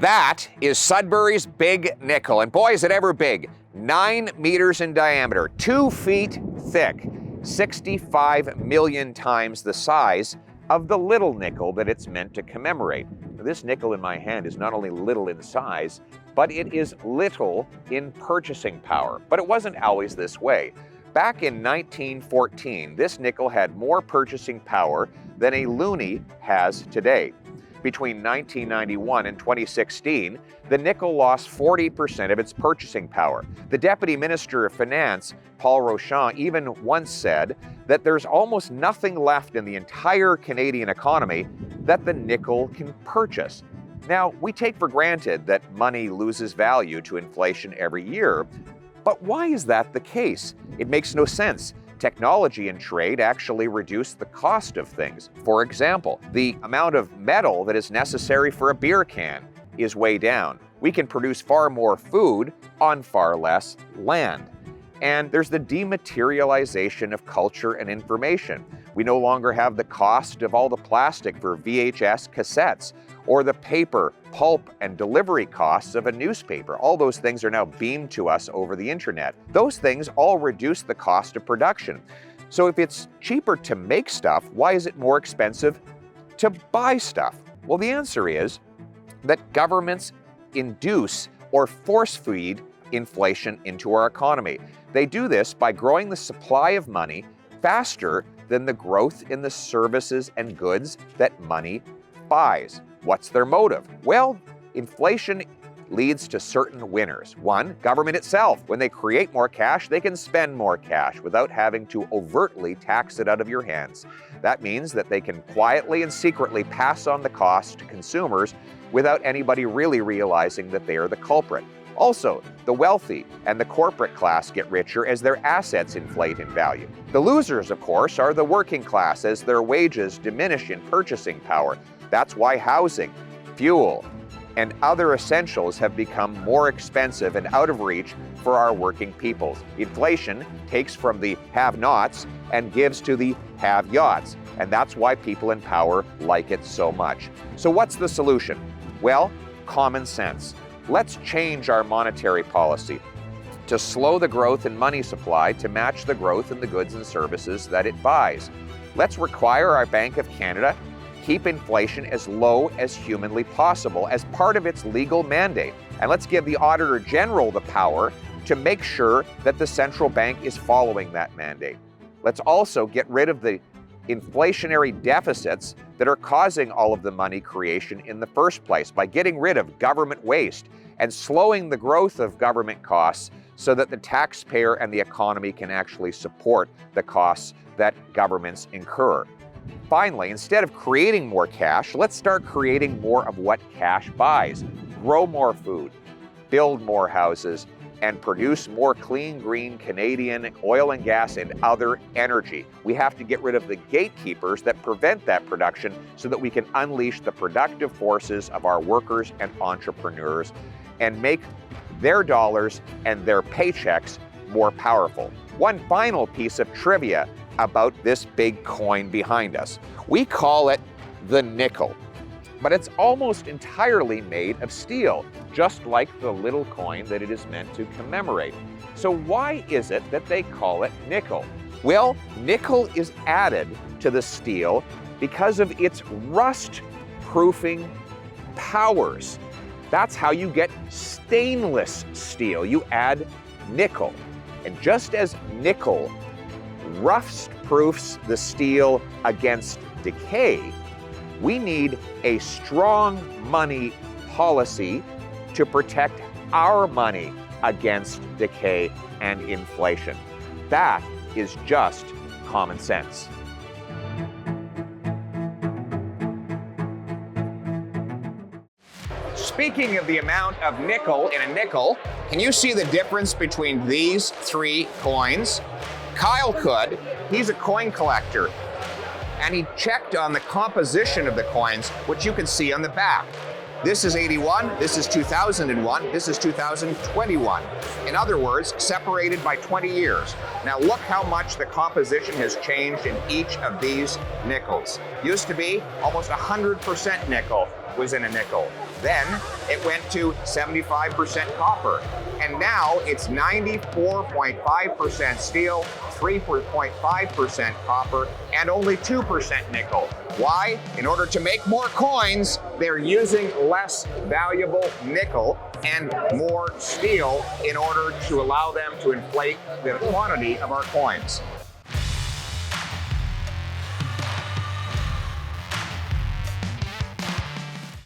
That is Sudbury's Big Nickel, and boy, is it ever big. 9 meters in diameter, 2 feet thick, 65 million times the size of the little nickel that it's meant to commemorate. This nickel in my hand is not only little in size, but it is little in purchasing power. But it wasn't always this way. Back in 1914, this nickel had more purchasing power than a loonie has today. Between 1991 and 2016, the nickel lost 40% of its purchasing power. The Deputy Minister of Finance, Paul Rochon, even once said that there's almost nothing left in the entire Canadian economy that the nickel can purchase. Now, we take for granted that money loses value to inflation every year, but why is that the case? It makes no sense. Technology and trade actually reduce the cost of things. For example, the amount of metal that is necessary for a beer can is way down. We can produce far more food on far less land. And there's the dematerialization of culture and information. We no longer have the cost of all the plastic for VHS cassettes, or the paper, pulp, and delivery costs of a newspaper. All those things are now beamed to us over the internet. Those things all reduce the cost of production. So if it's cheaper to make stuff, why is it more expensive to buy stuff? Well, the answer is that governments induce or force feed inflation into our economy. They do this by growing the supply of money faster than the growth in the services and goods that money buys. What's their motive? Well, inflation leads to certain winners. One, government itself. When they create more cash, they can spend more cash without having to overtly tax it out of your hands. That means that they can quietly and secretly pass on the cost to consumers without anybody really realizing that they are the culprit. Also, the wealthy and the corporate class get richer as their assets inflate in value. The losers, of course, are the working class as their wages diminish in purchasing power. That's why housing, fuel, and other essentials have become more expensive and out of reach for our working peoples. Inflation takes from the have-nots and gives to the have-yachts, and that's why people in power like it so much. So what's the solution? Well, common sense. Let's change our monetary policy to slow the growth in money supply to match the growth in the goods and services that it buys. Let's require our Bank of Canada keep inflation as low as humanly possible as part of its legal mandate. And let's give the Auditor General the power to make sure that the central bank is following that mandate. Let's also get rid of the inflationary deficits that are causing all of the money creation in the first place by getting rid of government waste and slowing the growth of government costs so that the taxpayer and the economy can actually support the costs that governments incur. Finally, instead of creating more cash, let's start creating more of what cash buys. Grow more food, build more houses, and produce more clean, green Canadian oil and gas and other energy. We have to get rid of the gatekeepers that prevent that production so that we can unleash the productive forces of our workers and entrepreneurs and make their dollars and their paychecks more powerful. One final piece of trivia about this big coin behind us. We call it the nickel, but it's almost entirely made of steel, just like the little coin that it is meant to commemorate. So why is it that they call it nickel? Well, nickel is added to the steel because of its rust-proofing powers. That's how you get stainless steel. You add nickel. And just as nickel rust-proofs the steel against decay, we need a strong money policy to protect our money against decay and inflation. That is just common sense. Speaking of the amount of nickel in a nickel, can you see the difference between these three coins? Kyle could. He's a coin collector, and he checked on the composition of the coins, which you can see on the back. This is 81, this is 2001, this is 2021. In other words, separated by 20 years. Now look how much the composition has changed in each of these nickels. Used to be almost 100% nickel was in a nickel. Then it went to 75% copper. And now it's 94.5% steel, 3.5% copper, and only 2% nickel. Why? In order to make more coins, they're using less valuable nickel and more steel in order to allow them to inflate the quantity of our coins.